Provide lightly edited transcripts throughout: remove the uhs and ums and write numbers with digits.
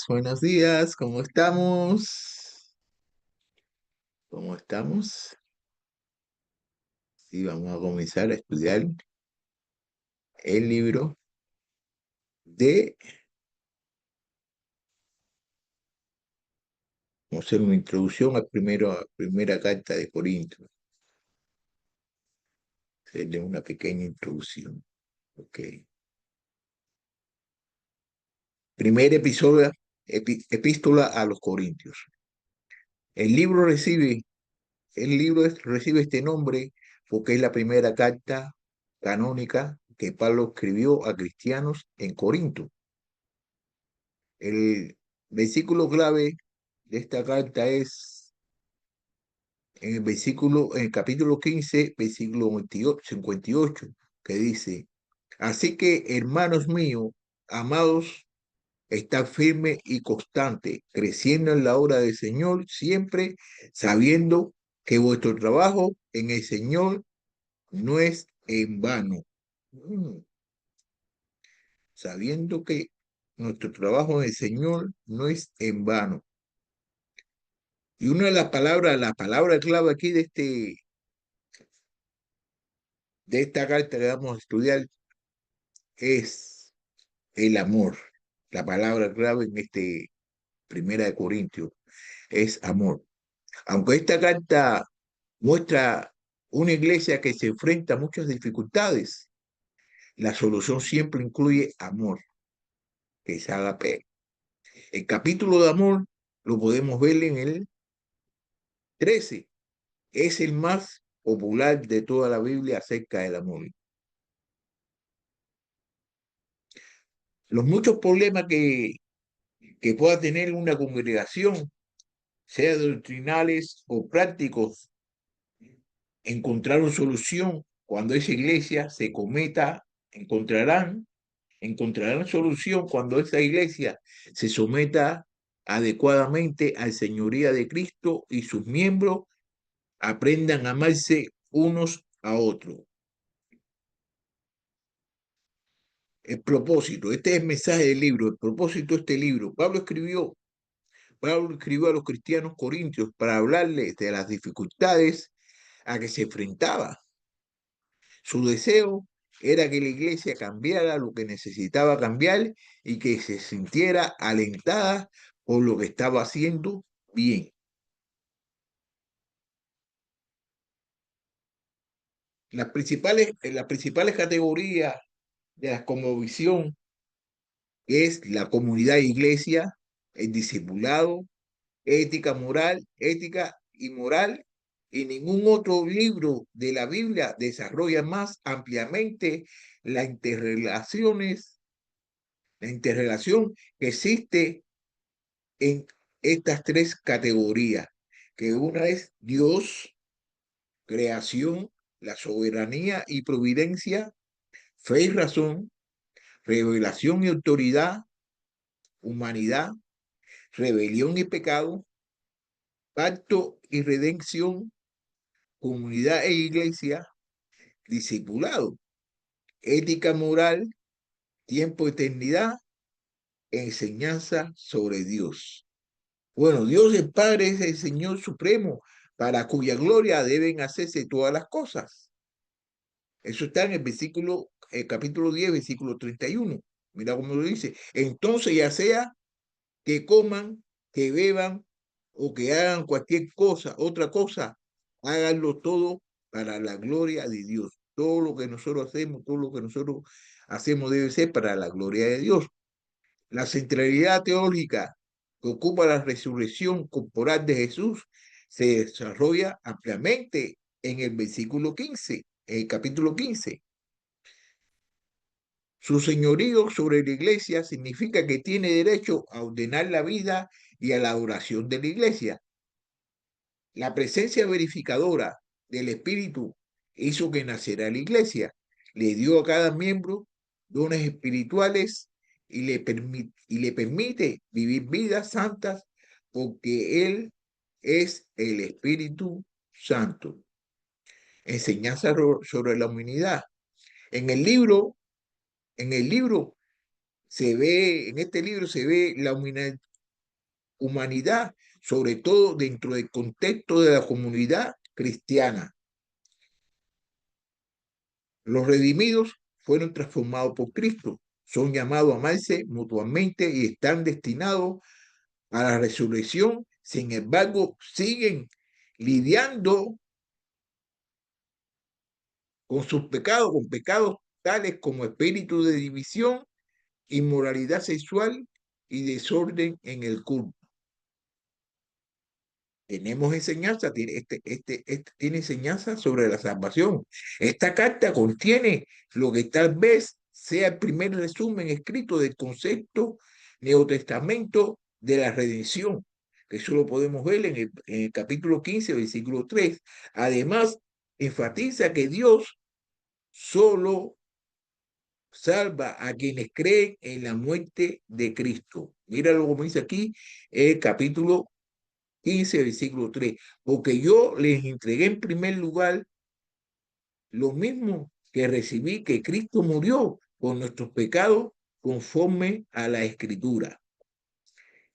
Buenos días, ¿cómo estamos? ¿Cómo estamos? Sí, vamos a comenzar a estudiar el libro de, vamos a hacer una introducción a primera carta de Corintios. Hacerle una pequeña introducción. Ok. Primer episodio, epístola a los Corintios. El libro recibe, recibe este nombre porque es la primera carta canónica que Pablo escribió a cristianos en Corinto. El versículo clave de esta carta es en el capítulo 15, versículo 58, que dice: Así que, hermanos míos, amados, estad firme y constante, creciendo en la obra del Señor, siempre sabiendo que vuestro trabajo en el Señor no es en vano. Mm, Sabiendo que nuestro trabajo en el Señor no es en vano. Y una de la palabra clave aquí de esta carta que vamos a estudiar es el amor. La palabra clave en primera de Corintios es amor. Aunque esta carta muestra una iglesia que se enfrenta a muchas dificultades, la solución siempre incluye amor, que es agape. El capítulo de amor lo podemos ver en el 13. Es el más popular de toda la Biblia acerca del amor. Los muchos problemas que pueda tener una congregación, sea doctrinales o prácticos, encontraron solución cuando esa iglesia se cometa, encontrarán solución cuando esa iglesia se someta adecuadamente al señoría de Cristo y sus miembros aprendan a amarse unos a otros. El propósito, este es el mensaje del libro, el propósito de este libro. Pablo escribió a los cristianos corintios para hablarles de las dificultades a que se enfrentaba. Su deseo era que la iglesia cambiara lo que necesitaba cambiar y que se sintiera alentada por lo que estaba haciendo bien. Las principales categorías de la cosmovisión es la comunidad de iglesia, el discipulado, ética y moral, y ningún otro libro de la Biblia desarrolla más ampliamente las interrelaciones, la interrelación que existe en estas tres categorías, que una es Dios, creación, la soberanía y providencia, fe y razón, revelación y autoridad, humanidad, rebelión y pecado, pacto y redención, comunidad e iglesia, discipulado, ética moral, tiempo, eternidad, enseñanza sobre Dios. Bueno, Dios el Padre es el Señor Supremo, para cuya gloria deben hacerse todas las cosas. Eso está en el capítulo 10, versículo 31. Mira cómo lo dice. Entonces, ya sea que coman, que beban o que hagan cualquier cosa, otra cosa, háganlo todo para la gloria de Dios. Todo lo que nosotros hacemos debe ser para la gloria de Dios. La centralidad teológica que ocupa la resurrección corporal de Jesús se desarrolla ampliamente en el versículo 15, en el capítulo 15. Su señorío sobre la iglesia significa que tiene derecho a ordenar la vida y a la adoración de la iglesia. La presencia verificadora del Espíritu hizo que naciera la iglesia. Le dio a cada miembro dones espirituales y le permite vivir vidas santas porque Él es el Espíritu Santo. Enseñanza sobre la humanidad. En el libro en este libro se ve la humanidad, sobre todo dentro del contexto de la comunidad cristiana. Los redimidos fueron transformados por Cristo, son llamados a amarse mutuamente y están destinados a la resurrección. Sin embargo, siguen lidiando con sus pecados, con pecados tales como espíritu de división, inmoralidad sexual y desorden en el culto. Tenemos enseñanza, tiene enseñanza sobre la salvación. Esta carta contiene lo que tal vez sea el primer resumen escrito del concepto neotestamento de la redención, que eso lo podemos ver en el capítulo 15, versículo 3. Además, enfatiza que Dios solo salva a quienes creen en la muerte de Cristo. Míralo como dice aquí, el capítulo 15, versículo 3. Porque yo les entregué en primer lugar lo mismo que recibí, que Cristo murió por nuestros pecados conforme a la Escritura.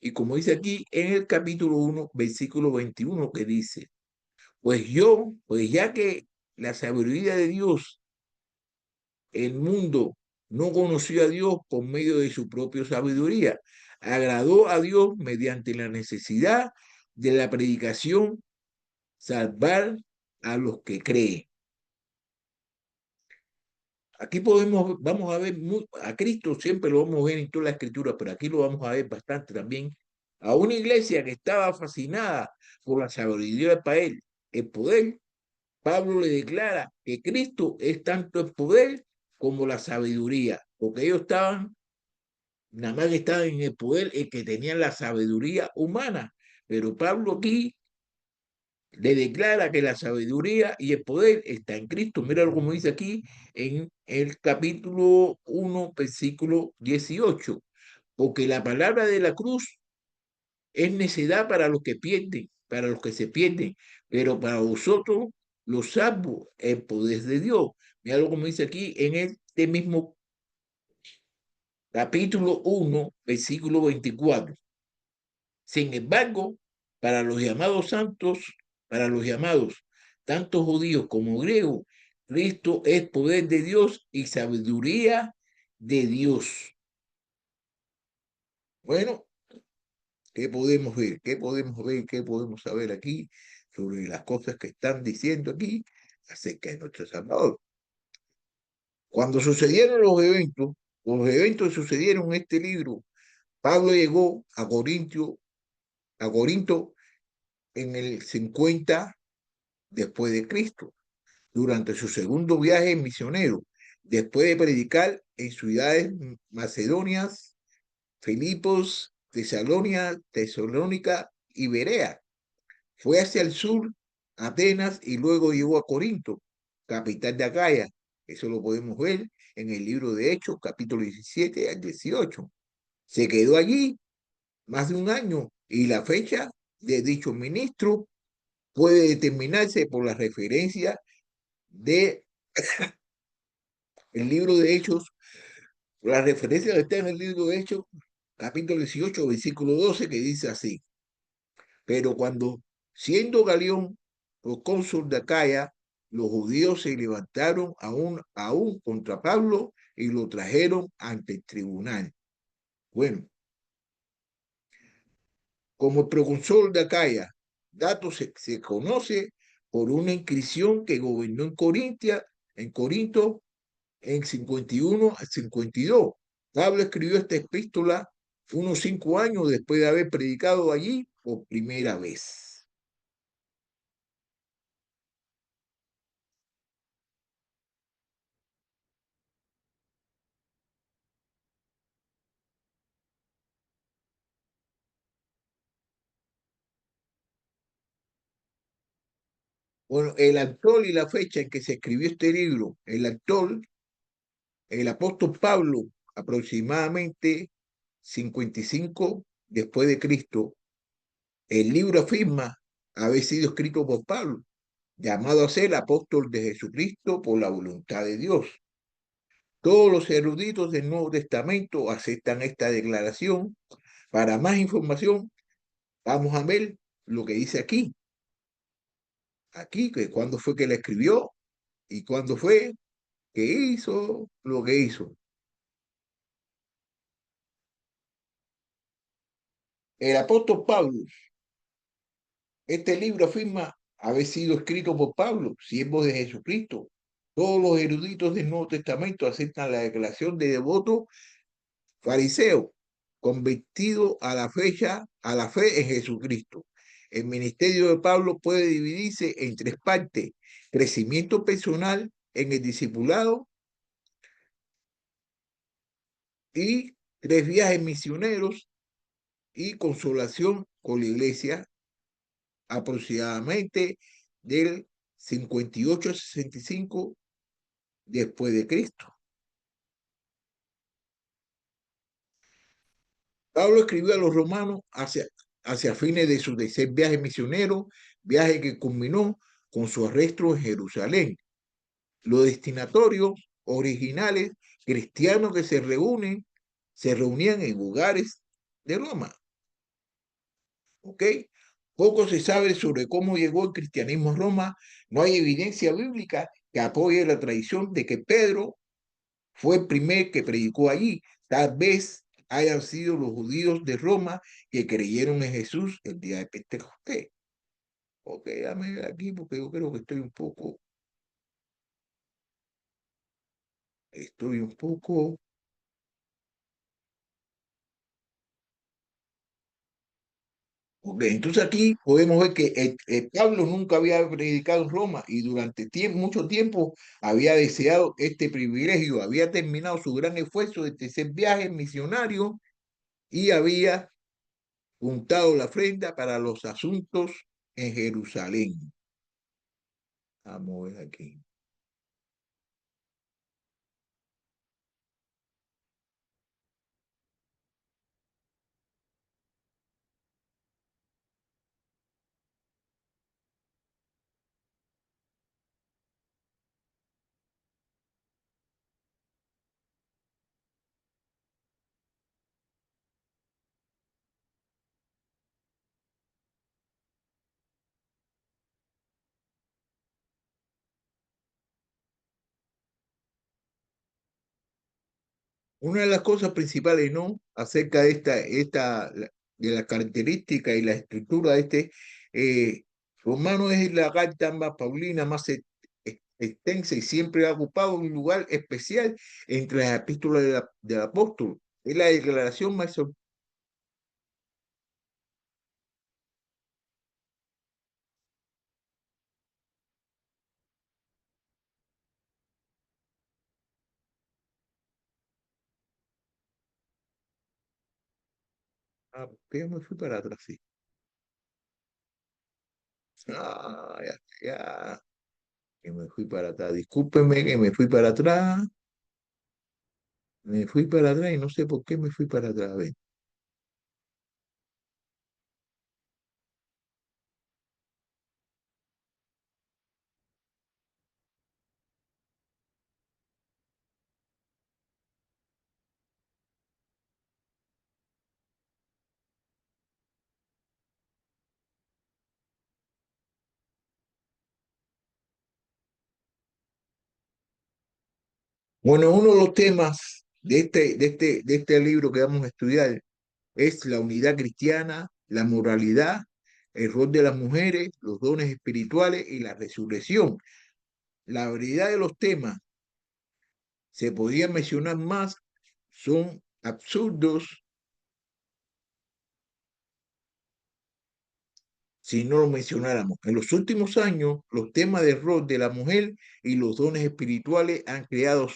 Y como dice aquí en el capítulo 1, versículo 21, que dice, pues ya que la sabiduría de Dios, el mundo no conoció a Dios por medio de su propia sabiduría, agradó a Dios mediante la necesidad de la predicación salvar a los que creen. Aquí vamos a ver a Cristo, siempre lo vamos a ver en toda la escritura, pero aquí lo vamos a ver bastante también. A una iglesia que estaba fascinada por la sabiduría el poder, Pablo le declara que Cristo es tanto el poder como la sabiduría, porque ellos nada más que estaban en el poder, el que tenían la sabiduría humana. Pero Pablo aquí le declara que la sabiduría y el poder está en Cristo. Mira como dice aquí en el capítulo 1, versículo 18. Porque la palabra de la cruz es necedad para los que pierden, para los que se pierden, pero para vosotros los salvos, el poder de Dios. Mira como dice aquí en este mismo capítulo 1, versículo 24. Sin embargo, para los llamados santos, para los llamados, tanto judíos como griegos, Cristo es poder de Dios y sabiduría de Dios. Bueno, ¿qué podemos ver? ¿Qué podemos ver? ¿Qué podemos saber aquí sobre las cosas que están diciendo aquí acerca de nuestro Salvador? Cuando sucedieron los eventos sucedieron en este libro. Pablo llegó a Corinto en el 50 después de Cristo, durante su segundo viaje misionero, después de predicar en ciudades macedonias, Filipos, Tesalónica y Berea. Fue hacia el sur, Atenas, y luego llegó a Corinto, capital de Acaya. Eso lo podemos ver en el libro de Hechos, capítulo 17 al 18. Se quedó allí más de un año y la fecha de dicho ministro puede determinarse por la referencia de el libro de Hechos, la referencia que está en el libro de Hechos, capítulo 18, versículo 12, que dice así: pero cuando, siendo Galión procónsul de Acaya, los judíos se levantaron aún contra Pablo y lo trajeron ante el tribunal. Bueno, como procónsul de Acaya, dato se conoce por una inscripción que gobernó en Corinto en 51 a 52. Pablo escribió esta epístola unos 5 años después de haber predicado allí por primera vez. Bueno, el autor y la fecha en que se escribió este libro, el apóstol Pablo, aproximadamente 55 después de Cristo, el libro afirma haber sido escrito por Pablo, llamado a ser apóstol de Jesucristo por la voluntad de Dios. Todos los eruditos del Nuevo Testamento aceptan esta declaración. Para más información, vamos a ver lo que dice aquí. Aquí, que cuándo fue que la escribió y cuándo fue que hizo lo que hizo. El apóstol Pablo, este libro afirma haber sido escrito por Pablo, siervo de Jesucristo. Todos los eruditos del Nuevo Testamento aceptan la declaración de devoto fariseo, convertido a la fe en Jesucristo. El ministerio de Pablo puede dividirse en tres partes: crecimiento personal en el discipulado y tres viajes misioneros y consolación con la iglesia, aproximadamente del 58 a 65 después de Cristo. Pablo escribió a los romanos hacia fines de su tercer viaje misionero, viaje que culminó con su arresto en Jerusalén. Los destinatorios originales cristianos que se reunían en lugares de Roma. ¿Ok? Poco se sabe sobre cómo llegó el cristianismo a Roma. No hay evidencia bíblica que apoye la tradición de que Pedro fue el primer que predicó allí. Tal vez hayan sido los judíos de Roma que creyeron en Jesús el día de Pentecostés. Ok, dame ver aquí porque yo creo que estoy un poco. Ok, entonces aquí podemos ver que Pablo nunca había predicado en Roma y durante mucho tiempo había deseado este privilegio, había terminado su gran esfuerzo de tercer viaje misionario y había juntado la ofrenda para los asuntos en Jerusalén. Vamos a ver aquí. Una de las cosas principales, ¿no? Acerca de de la característica y la estructura de romano es la carta más paulina más extensa y siempre ha ocupado un lugar especial entre las epístolas del apóstol. Es la declaración más. Ah, que yo me fui para atrás, sí. Ah, ya, ya, que me fui para atrás. Discúlpeme que me fui para atrás. Me fui para atrás y no sé por qué me fui para atrás. A ver. Bueno, uno de los temas de este libro que vamos a estudiar es la unidad cristiana, la moralidad, el rol de las mujeres, los dones espirituales y la resurrección. La variedad de los temas se podría mencionar más, son absurdos si no lo mencionáramos. En los últimos años, los temas del rol de la mujer y los dones espirituales han creado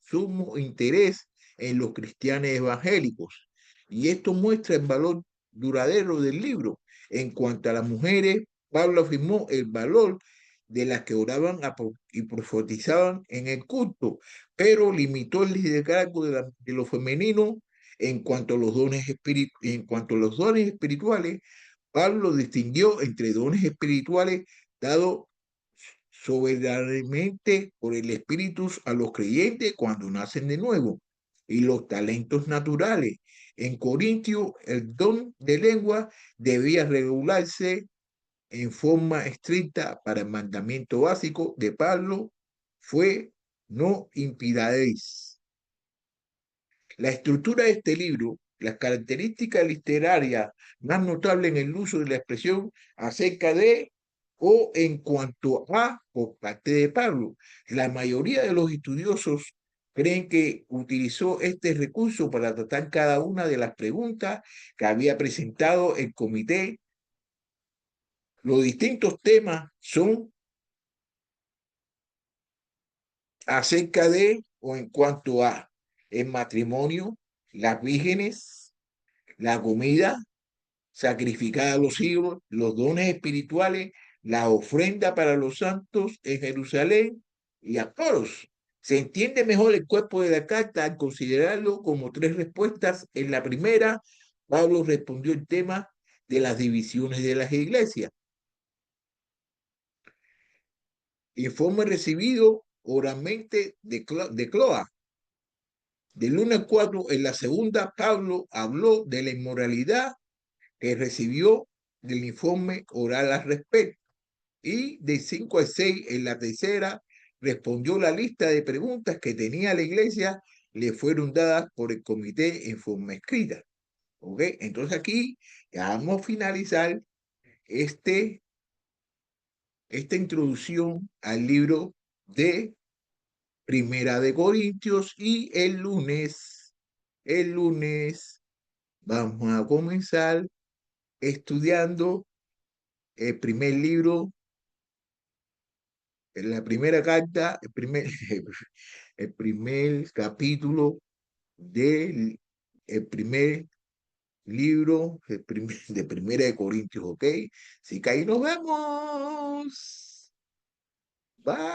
sumo interés en los cristianos evangélicos. Y esto muestra el valor duradero del libro. En cuanto a las mujeres, Pablo afirmó el valor de las que oraban y profetizaban en el culto, pero limitó el liderazgo de lo femenino en cuanto a los en cuanto a los dones espirituales. Pablo distinguió entre dones espirituales dados soberanamente por el Espíritu a los creyentes cuando nacen de nuevo, y los talentos naturales. En Corintio, el don de lengua debía regularse en forma estricta para el mandamiento básico de Pablo fue no impidaréis. La estructura de este libro, las características literarias más notables en el uso de la expresión acerca de o en cuanto a por parte de Pablo. La mayoría de los estudiosos creen que utilizó este recurso para tratar cada una de las preguntas que había presentado el comité. Los distintos temas son acerca de o en cuanto a el matrimonio, las vírgenes, la comida sacrificada a los ídolos, los dones espirituales, la ofrenda para los santos en Jerusalén y a todos. Se entiende mejor el cuerpo de la carta al considerarlo como tres respuestas. En la primera, Pablo respondió el tema de las divisiones de las iglesias. Informe recibido oralmente de Cloa. Del 1 al 4, en la segunda, Pablo habló de la inmoralidad que recibió del informe oral al respecto. Y de 5 al 6, en la tercera, respondió la lista de preguntas que tenía la iglesia, le fueron dadas por el comité en forma escrita. ¿Ok? Entonces aquí ya vamos a finalizar esta introducción al libro de Primera de Corintios y el lunes vamos a comenzar estudiando el primer libro, la primera carta, el primer capítulo del el primer libro de Primera de Corintios, ¿ok? Así que ahí nos vemos. Bye.